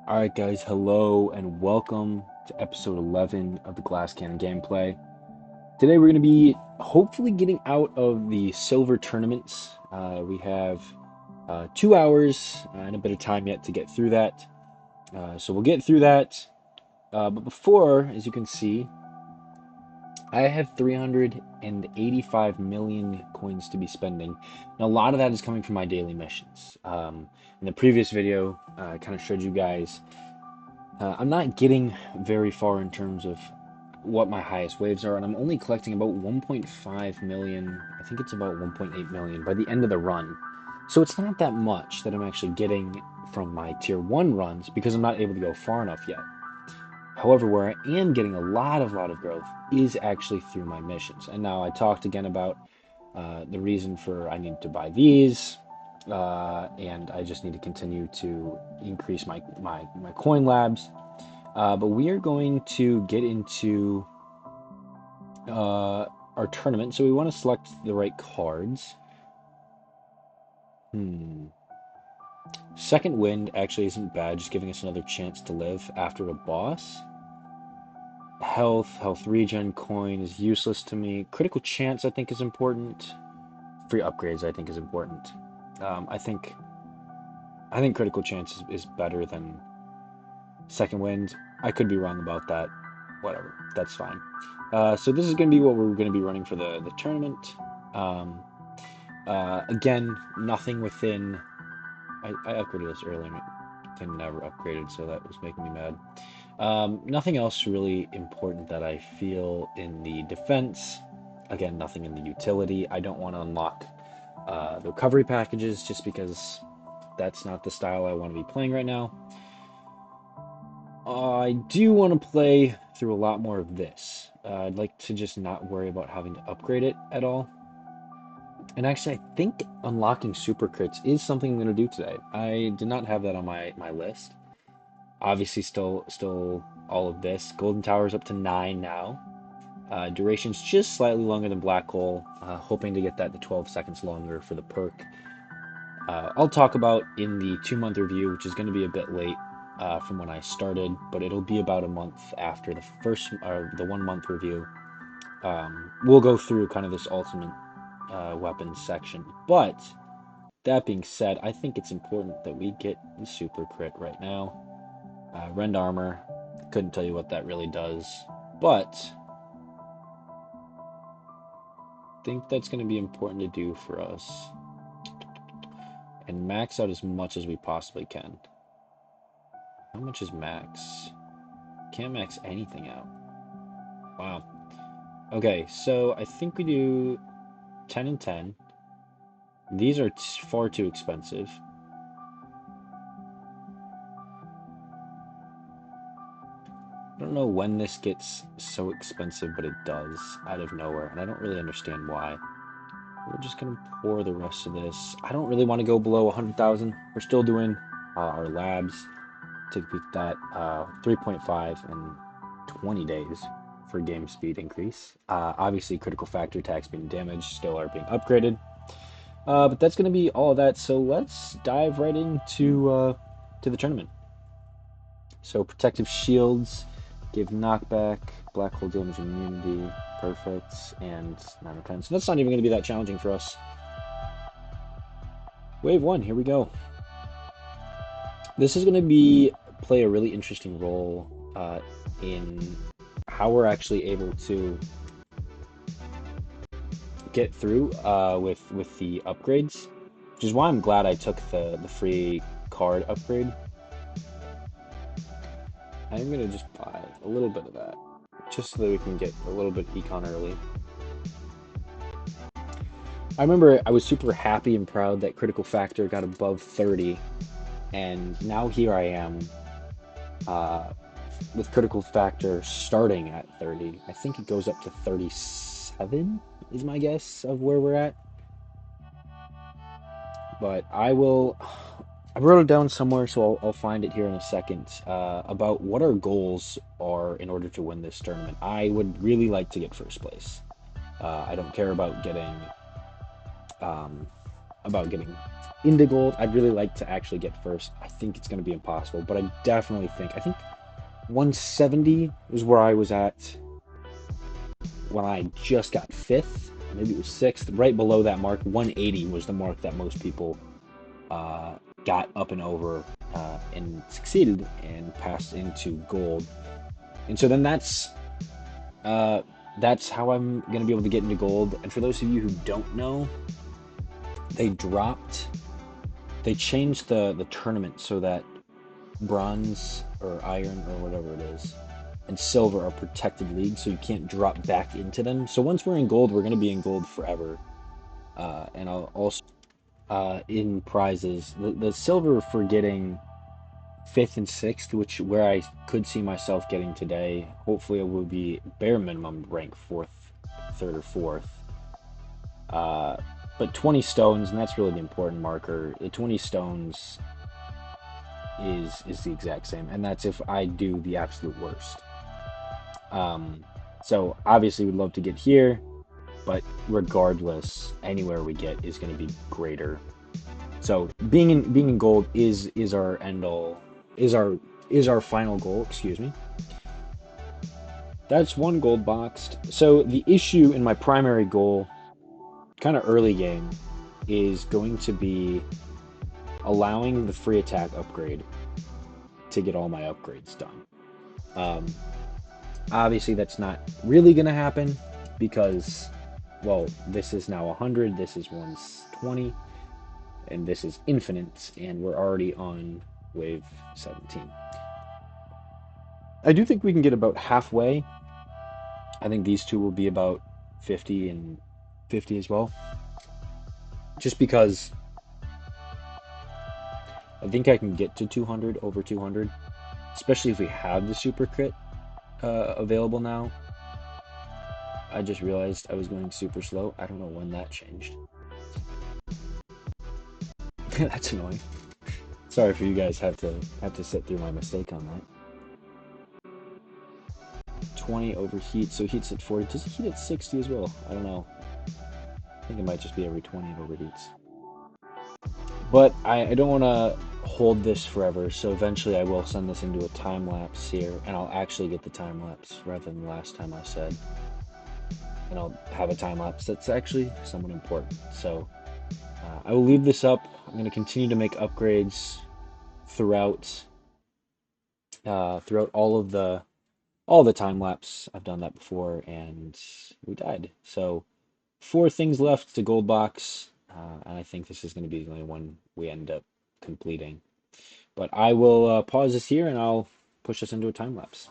Alright guys, hello and welcome to episode 11 of the Glass Cannon gameplay. Today we're going to be hopefully getting out of the silver tournaments. We have 2 hours and a bit of time yet to get through that. So we'll get through that. But before, as you can see, I have 385 million coins to be spending. And a lot of that is coming from my daily missions. In the previous video, I kind of showed you guys I'm not getting very far in terms of what my highest waves are, and I'm only collecting about 1.5 million. I think it's about 1.8 million by the end of the run. So it's not that much that I'm actually getting from my tier 1 runs because I'm not able to go far enough yet. However, where I am getting a lot of growth is actually through my missions. And now I talked again about the reason for I need to buy these, and I just need to continue to increase my coin labs, but we are going to get into our tournament. So we want to select the right cards. Hmm. Second Wind actually isn't bad, just giving us another chance to live after a boss. Health regen coin is useless to me. Critical chance I think is important. Free upgrades I think is important. Um, I think I think critical chance is better than Second Wind. I could be wrong about that. Whatever, that's fine. So this is going to be what we're going to be running for the tournament. Um, Again, nothing within. I upgraded this earlier and it never upgraded, so that was making me mad. Nothing else really important that I feel in the defense. Again, nothing in the utility. I don't want to unlock the recovery packages just because that's not the style I want to be playing right now. I do want to play through a lot more of this. I'd like to just not worry about having to upgrade it at all. And actually, I think unlocking super crits is something I'm going to do today. I did not have that on my list. Obviously, still all of this. Golden Tower's up to 9 now. Duration's just slightly longer than Black Hole. Hoping to get that to 12 seconds longer for the perk. I'll talk about in the 2 month review, which is going to be a bit late from when I started, but it'll be about a month after the first or the 1 month review. We'll go through kind of this ultimate weapons section. But that being said, I think it's important that we get the super crit right now. Rend armor, couldn't tell you what that really does, but I think that's going to be important to do for us and max out as much as we possibly can. How much is max? Can't max anything out. Wow. Okay, so I think we do 10 and 10. These are far too expensive. I don't know when this gets so expensive, but it does out of nowhere, and I don't really understand why. We're just gonna pour the rest of this. I don't really want to go below 100,000. We're still doing our labs to beat that 3.5 in 20 days for game speed increase. Obviously, critical factor, attack speed, and damage still are being upgraded. But that's going to be all of that. So let's dive right into to the tournament. So protective shields give knockback, black hole damage immunity, perfect, and 9 of 10. So that's not even going to be that challenging for us. Wave 1, here we go. This is going to be play a really interesting role in how we're actually able to get through with the upgrades, which is why I'm glad I took the free card upgrade. I'm gonna just buy a little bit of that, just so that we can get a little bit of econ early. I remember I was super happy and proud that critical factor got above 30, and now here I am uh, with critical factor starting at 30. I think it goes up to 37 is my guess of where we're at. But I wrote it down somewhere, so I'll find it here in a second, about what our goals are in order to win this tournament. I would really like to get first place. I don't care about getting um, about getting into gold. I'd really like to actually get first. I think it's going to be impossible, but I definitely think 170 is where I was at when I just got fifth. Maybe it was sixth. Right below that mark, 180 was the mark that most people uh, got up and over and succeeded and passed into gold. And so then uh, that's how I'm gonna be able to get into gold. And for those of you who don't know, they dropped, they changed the tournament so that bronze or iron or whatever it is and silver are protected leagues, so you can't drop back into them. So once we're in gold, we're gonna be in gold forever. And I'll also in prizes, the silver for getting fifth and sixth, which where I could see myself getting today. Hopefully, it will be bare minimum rank fourth, third, or fourth. Uh, but 20 stones, and that's really the important marker. The 20 stones is the exact same, and that's if I do the absolute worst. Um, so obviously, we'd love to get here, but regardless, anywhere we get is going to be greater. So being in gold is our end all, is our final goal. Excuse me. That's one gold boxed. So the issue in my primary goal, kind of early game, is going to be allowing the free attack upgrade to get all my upgrades done. Um, Obviously, that's not really going to happen because, well, this is now 100, this is 120, and this is infinite, and we're already on wave 17. I do think we can get about halfway. I think these two will be about 50 and 50 as well. Just because I think I can get to 200, over 200, especially if we have the super crit available now. I just realized I was going super slow. I don't know when that changed. That's annoying. Sorry for you guys have to sit through my mistake on that. 20 overheat, so heats at 40. Does it heat at 60 as well? I don't know. I think it might just be every 20 it overheats. But I don't want to hold this forever, so eventually I will send this into a time lapse here, and I'll actually get the time lapse rather than the last time I said. And I'll have a time lapse that's actually somewhat important. So I will leave this up. I'm going to continue to make upgrades throughout throughout all the time lapse. I've done that before, and we died. So four things left to gold box, and I think this is going to be the only one we end up completing. But I will pause this here, and I'll push us into a time lapse.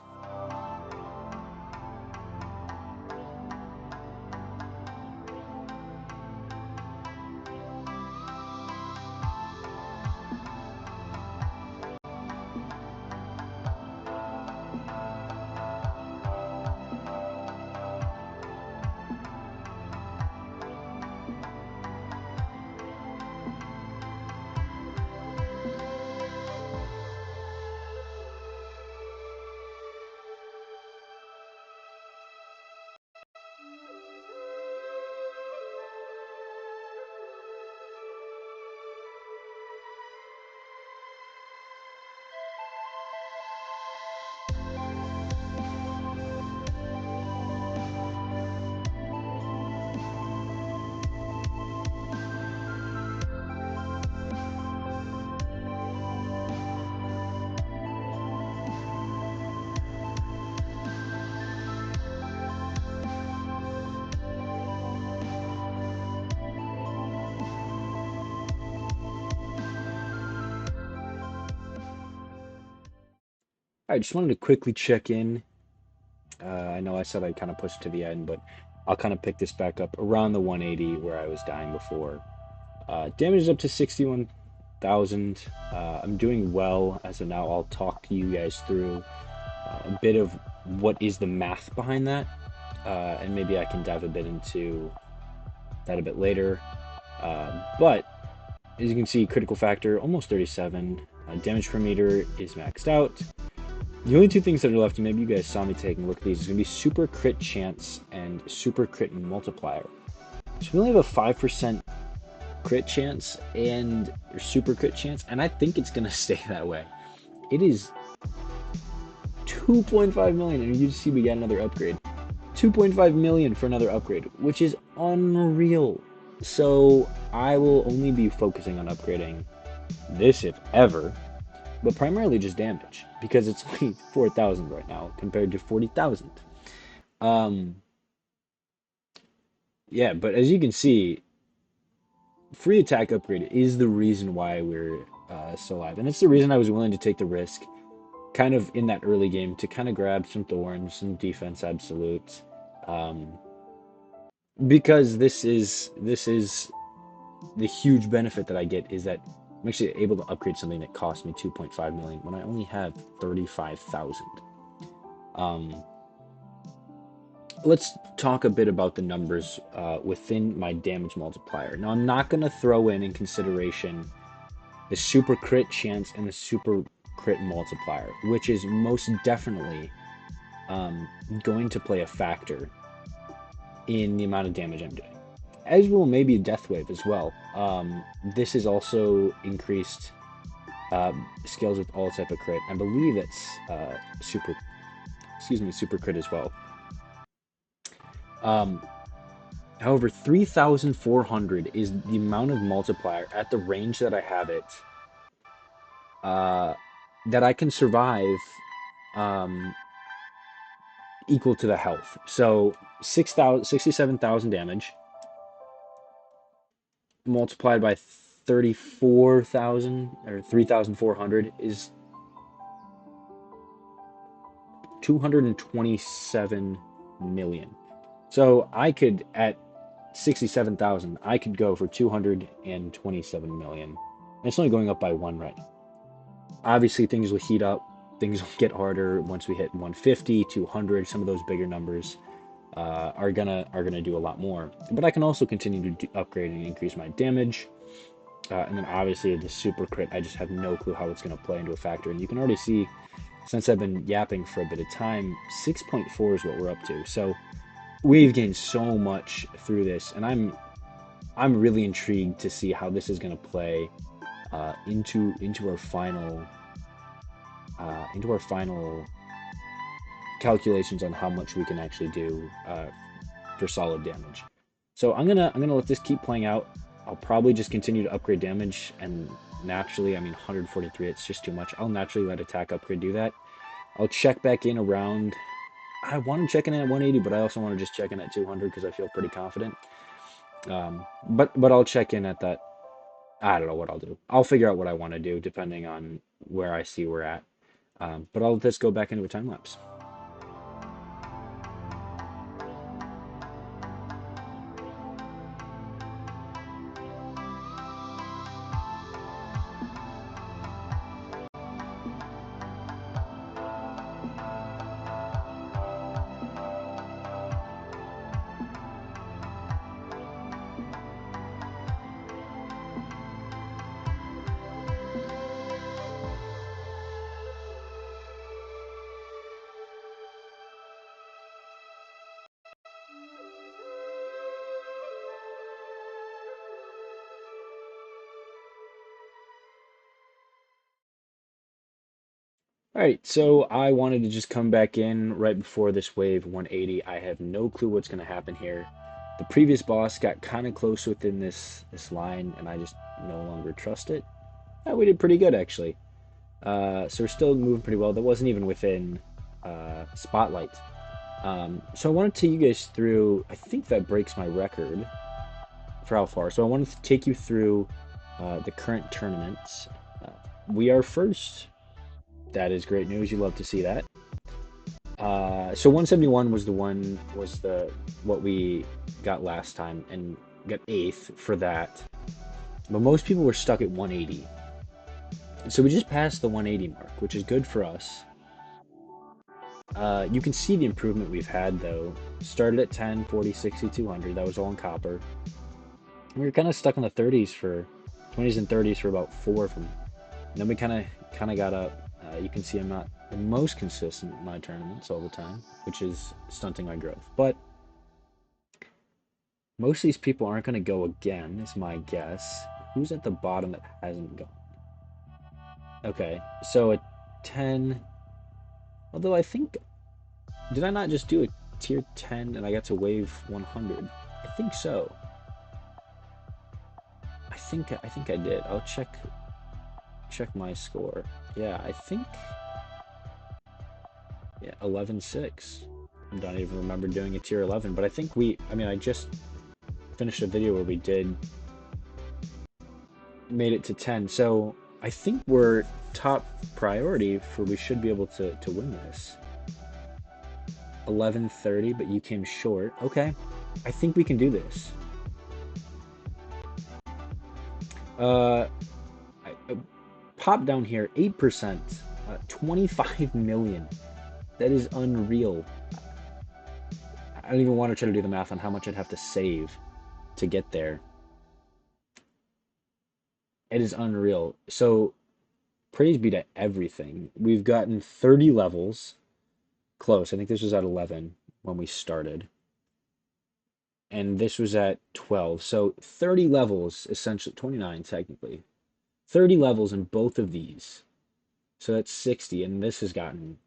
I just wanted to quickly check in. I know I said I kind of pushed to the end, but I'll kind of pick this back up around the 180 where I was dying before. Damage is up to 61,000. I'm doing well as of now. I'll talk to you guys through a bit of what is the math behind that, and maybe I can dive a bit into that a bit later. But as you can see, critical factor almost 37. Damage per meter is maxed out. The only two things that are left, and maybe you guys saw me taking a look at these, is going to be super crit chance and super crit multiplier. So we only have a 5% crit chance and super crit chance, and I think it's gonna stay that way. It is 2.5 million, and you see we got another upgrade. 2.5 million for another upgrade, which is unreal. So I will only be focusing on upgrading this if ever, but primarily just damage because it's only 4,000 right now compared to 40,000. Um, yeah, but as you can see, free attack upgrade is the reason why we're still alive, and it's the reason I was willing to take the risk, kind of in that early game, to kind of grab some thorns, some defense absolutes, um, because this is the huge benefit that I get is that I'm actually able to upgrade something that cost me 2.5 million when I only have 35,000. Um, let's talk a bit about the numbers within my damage multiplier. Now, I'm not going to throw in consideration the super crit chance and the super crit multiplier, which is most definitely going to play a factor in the amount of damage I'm doing. As will maybe Death Wave as well. This is also increased skills with all type of crit. I believe it's super crit as well. Um, However, 3,400 is the amount of multiplier at the range that I have it, uh, that I can survive, um, equal to the health. So 6,000, 67,000 damage multiplied by 34,000 or 3,400 is 227 million. So I could, at 67,000, I could go for 227 million. And it's only going up by one right now. Obviously, things will heat up. Things will get harder once we hit 150, 200. Some of those bigger numbers are gonna do a lot more. But I can also continue to upgrade and increase my damage. And then obviously the super crit, I just have no clue how it's going to play into a factor. And you can already see, since I've been yapping for a bit of time, 6.4 is what we're up to. So we've gained so much through this, and I'm really intrigued to see how this is going to play into our final calculations on how much we can actually do for solid damage. So I'm gonna let this keep playing out. I'll probably just continue to upgrade damage, and naturally, I mean 143, it's just too much. I'll naturally let attack upgrade do that. I'll check back in around. I want to check in at 180, but I also want to just check in at 200 because I feel pretty confident. But I'll check in at that. I don't know what I'll do. I'll figure out what I want to do depending on where I see we're at. But I'll let this go back into a time lapse. All right, so I wanted to just come back in right before this wave 180. I have no clue what's going to happen here. The previous boss got kind of close within this line, and I just no longer trust it. We did pretty good actually. So we're still moving pretty well. That wasn't even within spotlight. So I want to take you guys through. I think that breaks my record for how far. So I wanted to take you through the current tournaments. Uh, we are first. That is great news. You love to see that. So 171 was the what we got last time, and got eighth for that. But most people were stuck at 180. So we just passed the 180 mark, which is good for us. You can see the improvement we've had though. Started at 10, 40, 60, 200. That was all in copper. We were kind of stuck in the 30s for 20s and 30s for about four of them. And then we kind of got up. You can see I'm not the most consistent in my tournaments all the time, which is stunting my growth. But Most of these people aren't going to go again, is my guess. Who's at the bottom that hasn't gone? Okay, so a 10. Although I think, did I not just do a tier 10 and I got to wave 100? I think so. I think I did. I'll check my score. Yeah, I think yeah, 11-6. I don't even remember doing a tier 11, but I think I mean, I just finished a video where we did made it to 10. So I think we're top priority for we should be able to win this. 11:30, but you came short. Okay. I think we can do this. Uh, pop down here, 8%, 25 million. That is unreal. I don't even want to try to do the math on how much I'd have to save to get there. It is unreal. So praise be to everything. We've gotten 30 levels. Close. I think this was at 11 when we started. And this was at 12. So 30 levels, essentially 29 technically. 30 levels in both of these. So that's 60, and this has gotten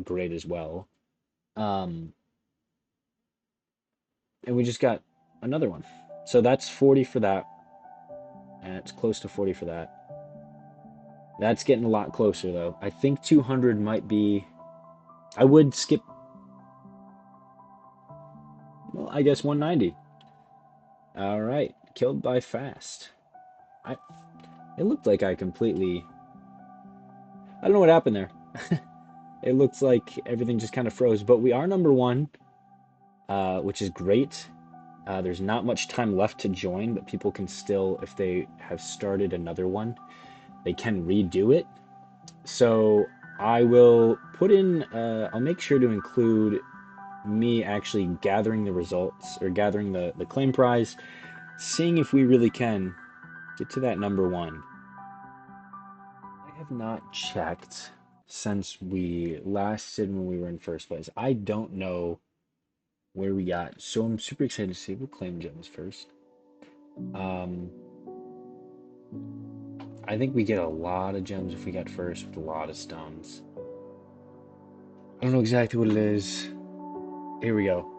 great as well. Um, and we just got another one. So that's 40 for that, and it's close to 40 for that. That's getting a lot closer though. I think 200 might be. I would skip. Well, I guess 190. All right, killed by fast. I. It looked like I completely. I don't know what happened there. It looks like everything just kind of froze, but we are number one, which is great. There's not much time left to join, but people can still, if they have started another one, they can redo it. So I will put in, I'll make sure to include me actually gathering the results or gathering the claim prize, seeing if we really can get to that number one. I have not checked since we last did when we were in first place. I don't know where we got, so I'm super excited to see. We'll claim gems first. Um, I think we get a lot of gems if we got first with a lot of stones. I don't know exactly what it is. Here we go.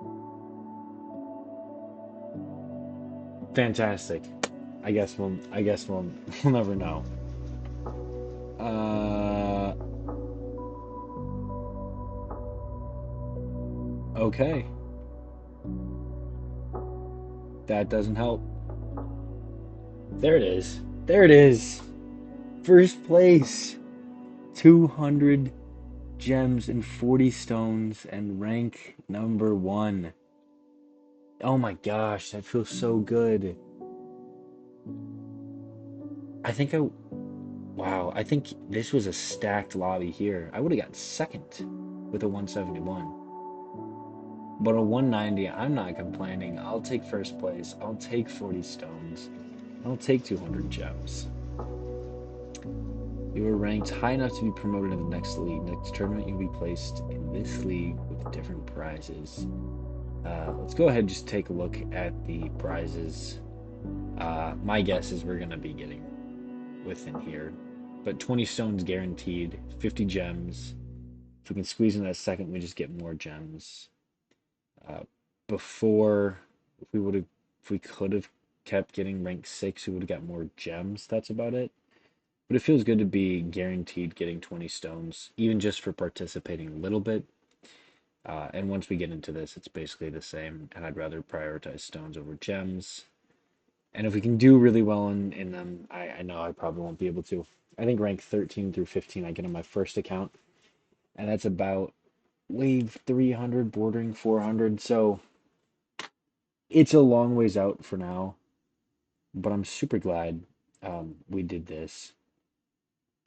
Fantastic. I guess we'll we'll never know. Uh okay. That doesn't help. There it is. There it is. First place. 200 gems and 40 stones and rank number 1. Oh my gosh, that feels so good. I think I Wow, I think this was a stacked lobby here. I would have got second with a 171. But a 190, I'm not complaining. I'll take first place. I'll take 40 stones. I'll take 200 gems. You are ranked high enough to be promoted to the next league. Next tournament, you'll be placed in this league with different prizes. Let's go ahead and just take a look at the prizes. My guess is we're going to be getting within here. But 20 stones guaranteed, 50 gems. If we can squeeze in that second, we just get more gems. Uh, before, if we would have, if we could have kept getting rank 6, we would have got more gems. That's about it. But it feels good to be guaranteed getting 20 stones, even just for participating a little bit. And once we get into this, it's basically the same. And I'd rather prioritize stones over gems. And if we can do really well in them, I know I probably won't be able to. I think rank 13 through 15 I get on my first account. And that's about wave 300, bordering 400. So it's a long ways out for now, but I'm super glad we did this.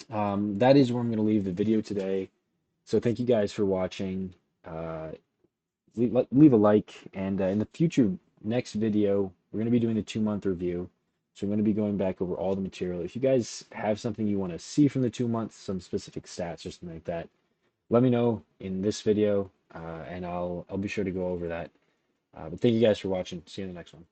That is where I'm going to leave the video today. So thank you guys for watching. Uh, leave a like, and in the future, next video, we're going to be doing the 2-month review. So I'm going to be going back over all the material. If you guys have something you want to see from the 2 months, some specific stats or something like that, let me know in this video, and I'll be sure to go over that. But thank you guys for watching. See you in the next one.